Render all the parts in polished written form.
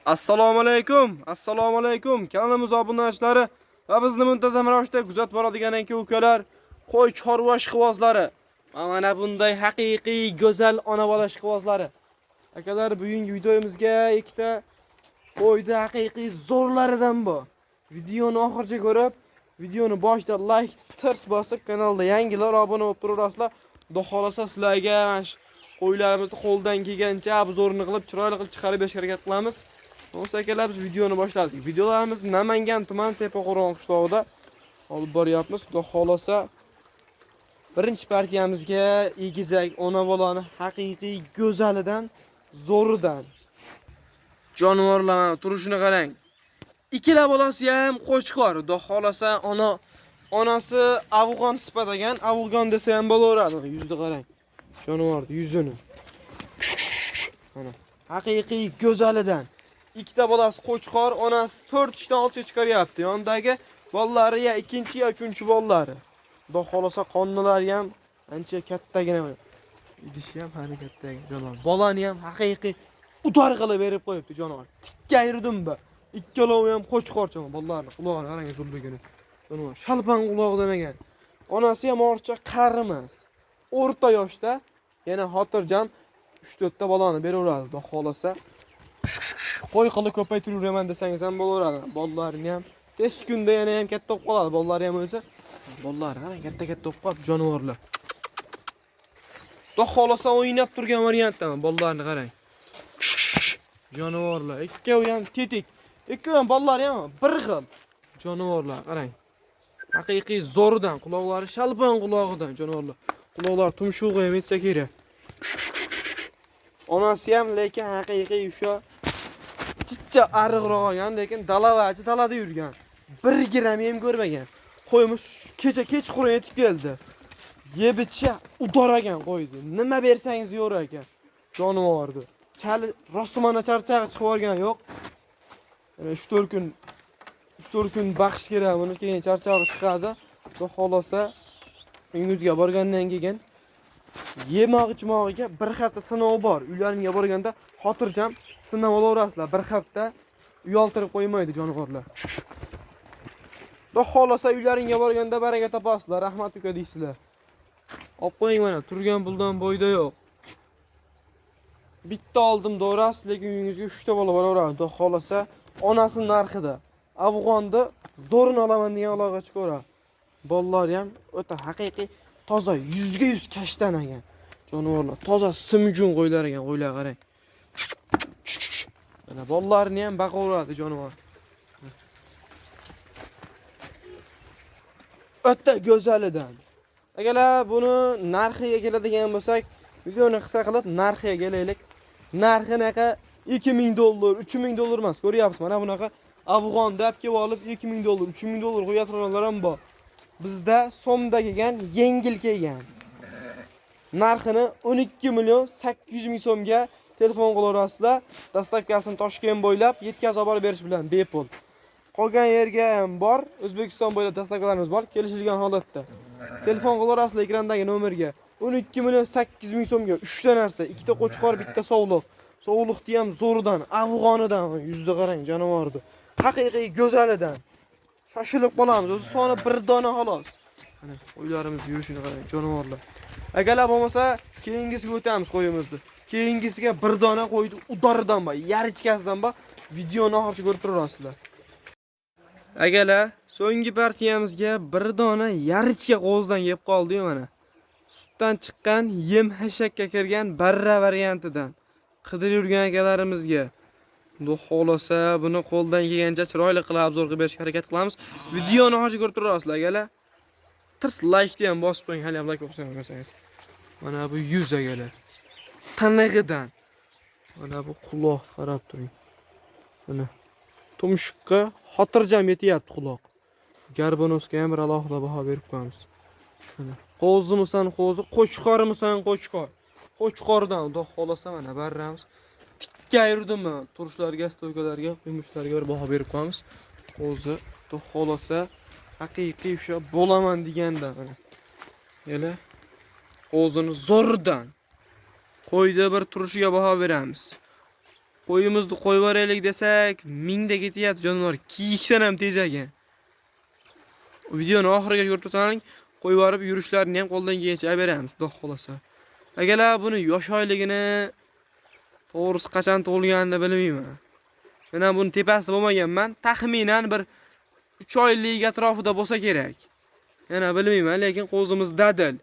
Assalomu alaykum. Assalomu alaykum. Kanalimiz obunachilari va bizni muntazam ravishda kuzatib boradigan aka-ukalar, qo'y chorva ishqibozlari. Mana bunday haqiqiy go'zal ona bola ishqibozlari. Akalar, bugungi videomizga ikkita qo'yda haqiqiy zo'rlaridan bor. Videoni oxirigacha ko'rib, videoni boshida like tirs bosib, kanalda yangilar obuna bo'lib turasizlar. Xudo xolasa sizlarga qo'ylarimizni qo'ldan kelgancha obzorini qilib, chiroyli qilib chiqarib berishga harakat qilamiz. Do'st akalar, biz videoni boshladik. Videolarimiz Namangan tumani Tepaqo'rg'on qishlog'ida olib boryapmiz. Xudo xolasa birinchi partiyamizga egizak ona bolani haqiqiy go'zalidan, zo'ridan jonivorlar turishini qarang. Ikkala bolasi ham qo'chqor. Xudo xolasa onasi afg'on sifatagan, afg'on desa ham bo'laveradi. Yuzni qarang. Jonivorni yuzini. Mana haqiqiy go'zalidan. Ikkita bolasi qo'chqor, onasi 4 ishdan olcha chiqaryapti. Yondagi bolalari ya ikkinchi ya uchinchi bolalari. Xudo xolasa qonnilari ham ancha kattagina. Idishi ham harakatdagi. Bolani ham haqiqiy utar qilib berib qo'yibdi jonivor. Tikka yurdim-ba. Ikkalovi ham qo'chqorcha bolalarni quloqini qarang zo'rligini. Jonivor shalpan quloqdan ekan. Onasi ham orcha qarimas. O'rta yoshda, yana xotirjam 3-4 ta bolani beraveradi. Xudo xolasa qo'y qilib ko'paytiraman desangiz ham bo'laveradi. Bolalarini ham tez kunda yana ham katta bo'lib qoladi. Bolalari ham o'zi. Bolalari qarang katta-katta bo'lib qolib jonivorlar. Xudo xolasa o'ynab turgan variantdan bolalarni qarang. Jonivorlar. Ikkovi ham tetik. Ikkovi ham bolalari ham bir xil. Jonivorlar qarang. Haqiqiy zo'ridan, quloqlari shalpan quloqidan jonivorlar. Quloqlar tumshug'i ham etsa kerak. Onasi ham lekin haqiqiy o'sha chicha ariqroq olgan, lekin dalavachi dalada yurgan. 1 gram ham ko'rmagan. Qo'yimiz kechqurun yetib keldi. Yebicha udoragan qo'ydi. Nima bersangiz yo'q ekan. Jonivordi. Chali rosmana charchag'i chiqib o'rgan yo'q. 3-4 kun baqish kerak. Buni keyin charchag'i chiqadi. Xudo xolasa uyingizga borgandan keyin yemoq-ichmog'iga bir hafta sinov bor. Uylaringga borganda xotirjam sinov olaverasizlar. Bir hafta uyaltirib qo'ymaydi jonivorlar. Xudo xolasa uylaringga borganda baraka topasizlar. Rahmat uka deysizlar. Olib qo'ying mana, turgan puldan boyda yo'q. Bitta oldim do'rasiz, lekin uyingizga 3 ta bola boraveradi. Xudo xolasa onasi narxida. Afg'onni zo'rini olaman degan aloqa chiqora. Bolalari ham o'ta haqiqiy toza 100 ga 100 kashtan ekan. Jonivorlar toza simjun qo'ylar ekan, qo'ylar qarang. Mana bolalarini ham baqaveradi jonivor. O'ta go'zalidan. Agalar buni narxiga keladigan bo'lsak, videoni qisqa qilib narxiga kelaylik. Narxi naqa $2000, $3000 emas. Ko'ryapsiz, mana bunaqa afg'on deb kelib olib $2000, $3000 qo'yatganlar ham bor. Bizda so'mda kelgan, yengil kelgan. Narxini 12.800.000 so'mga telefon qilaverasizlar. Dastavkasini Toshkent bo'ylab yetkazib olib berish bilan bepul. Qolgan yerga ham bor, O'zbekiston bo'ylab dastavkalarimiz bor, kelishilgan holatda. Telefon qilaverasizlar ekrandagi nomerga. 12.800.000 so'mga 3 ta narsa, 2 ta qo'chqor, bitta sovliq. Sovliqni ham zo'ridan, afg'onidan, yuzda qarang, jonivordi. Haqiqiy go'zalidan. Shoshilib qolamiz. O'zi soni 1 dona xolos. Mana qo'ylarimiz yurishini qarang, jonivorlar. Agarlar bo'lmasa, keyingisiga o'tamiz qo'yimizni. Keyingisiga 1 dona qo'ydi, udaridan bor, yarichkasidan bor. Videoni oxirigacha ko'rib turasizlar. Agarlar, so'nggi partiyamizga 1 dona yarichka qo'zdan yeb qoldi-yu mana. Sutdan chiqqan, yem hashakka kirgan barra variantidan qidirib yurgan akalarimizga. Xudo xolasa buni qo'ldan kelgancha chiroyli qilib obzor qilib berishga harakat qilamiz. Videoni oxirigacha ko'rib turasizlar, agalar. Tirs like-ni ham bosib qo'ying, hali ham like bosmasangiz. Mana bu yuz agalar. Tanig'idan. Mana bu quloq qarab turing. Mana tumshuqqa xotirjam yetyapti quloq. Garbonosga ham bir alohida baho berib qo'yamiz. Mana qo'zimisan qo'zi, qo'chqorimisan qo'chqor. Qo'chqordan xudo xolasa mana barramiz tikka yurdimi? Turishlarga, stoykalarga, yumushlarga bir baho berib qo'yamiz. Qo'zi xudo xolasa haqiqiy o'sha bo'laman deganda mana. Yana qo'zini zo'rdan qo'yda bir turishiga baho beramiz. qo'yimizni qo'yib yuboraylik desak, mingda ketyapti jonivor. Kiyikdan ham tez ekan. Videoni oxiriga ko'rib tursangiz, qo'yib yuborib yurishlarini ham qo'ldan kelgancha olib beramiz, xudo xolasa. Agarlar buni yosh oyligini to'g'risi qachon tug'ilganini bilmayman. Men ham buni tepasida bo'lmaganman. Taxminan bir 3 oylik atrofida bo'lsa kerak. Yana bilmayman, lekin qo'zimiz dadil.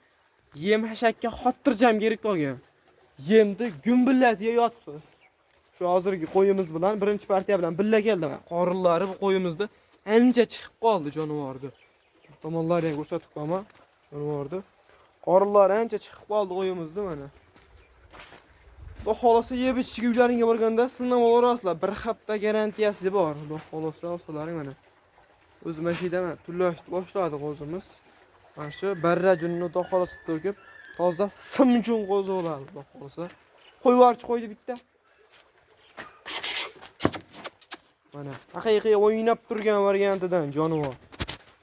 Yem hashakka xotirjam kerak qolgan. Yemni gumbillat yeyotdi. Shu hozirgi qo'yimiz bilan birinchi partiya bilan birga keldim. Qorinlari bu qo'yimizni ancha chiqib qoldi jonivorni. Tomonlarga ko'rsatib qo'yaman jonivorni. Qorinlari ancha chiqib qoldi qo'yimizni mana. Xudo xolasa yeb ichishga uylaringga borganda sinab olasizlar. Bir hafta garantiyasi bor. Xudo xolasa olsalaring mana. O'z mashinada tullashni boshladi qo'zimiz. Mana shu barrajunni xudo xolasa to'kib, toza simjun qo'zi bo'ladi xudo xolasa. Qo'yvarchi qo'ydi bitta. Mana haqiqiy o'ynab turgan variantidan jonivor.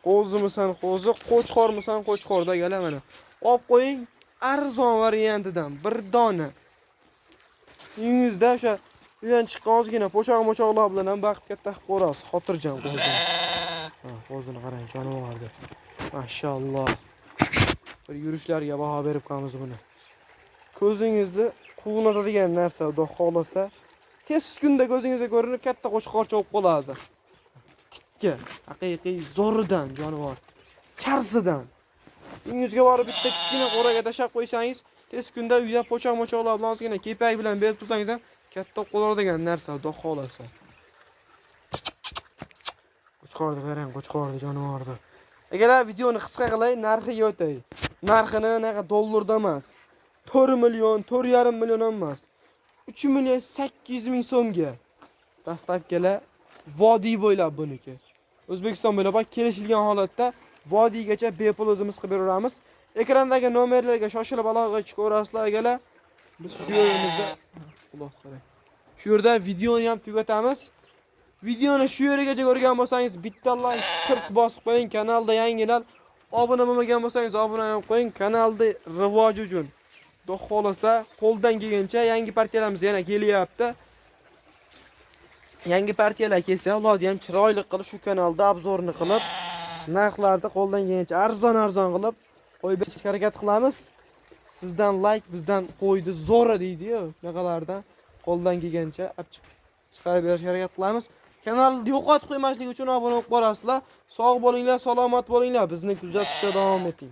Qo'zimisan qo'zi, qo'chqormisan qo'chqorda gala mana. Olib qo'ying, arzon variantidan bir dona. Uyingizda o'sha uydan chiqqan ozgina po'choq-mochoqlar bilan ham baqib katta qilib ko'rasiz. Xotirjam qo'zi. Ha, qo'zini qarang, jonivordi. Mashalloh. Bir yurishlarga baho berib qolamiz buni. Ko'zingizni quvnatadigan narsa xudo xolasa tez kunda ko'zingizga ko'rinib katta qo'chqorcha bo'lib qoladi. Tikka, haqiqiy zo'ridan jonivor. Charsidan. Uyingizga borib bitta kichkina qo'raga tashab qo'ysangiz, tez kunda uyda po'choq-mochoqlar bilan ozgina kepak bilan berib tursangiz ham katta qo'ladigan narsa xudo xolasa. Qo'chqorni qarang, qo'chqorni jonivorni. Agar videoni qisqa qilay, narxiga o'tay. Narxini naqa dollarda emas. 4 million, 4,5 million emas. 3 million 800 ming so'mga. Dastavkalar vodiy bo'ylab buniki. O'zbekiston bo'ylab kelishilgan holatda vodiygacha bepul o'zimiz qilib beramiz. Ekrandagi nomerlarga shoshilib aloqa chiqarasizlar agarlar. Biz shu yerimizda quloq qarang. Shu yerda videoni ham tugatamiz. Videoni shu yerigacha ko'rgan bo'lsangiz, bitta like qirs bosib qo'ying. Kanalda yangilar obuna bo'lmagan bo'lsangiz, obuna ham qo'ying. Kanalda rivoj uchun. Xudo xolasa, qo'ldan kelgancha yangi partiyalarimiz yana kelyapti. Yangi partiyalar kelsa, ularni ham chiroyli qilib shu kanalda obzorni qilib, narxlarda qo'ldan kelgancha arzon qilib qo'yib berishga harakat qilamiz. Sizdan like, bizdan qo'ydi zo'ra deydi-yu, shunaqalardan qo'ldan kelgancha chiqarib berishga harakat qilamiz. Kanalni yo'qotib qo'ymaslik uchun obuna bo'lib borasizlar. Sog' bo'linglar, salomat bo'linglar. Bizni kuzatishda davom eting.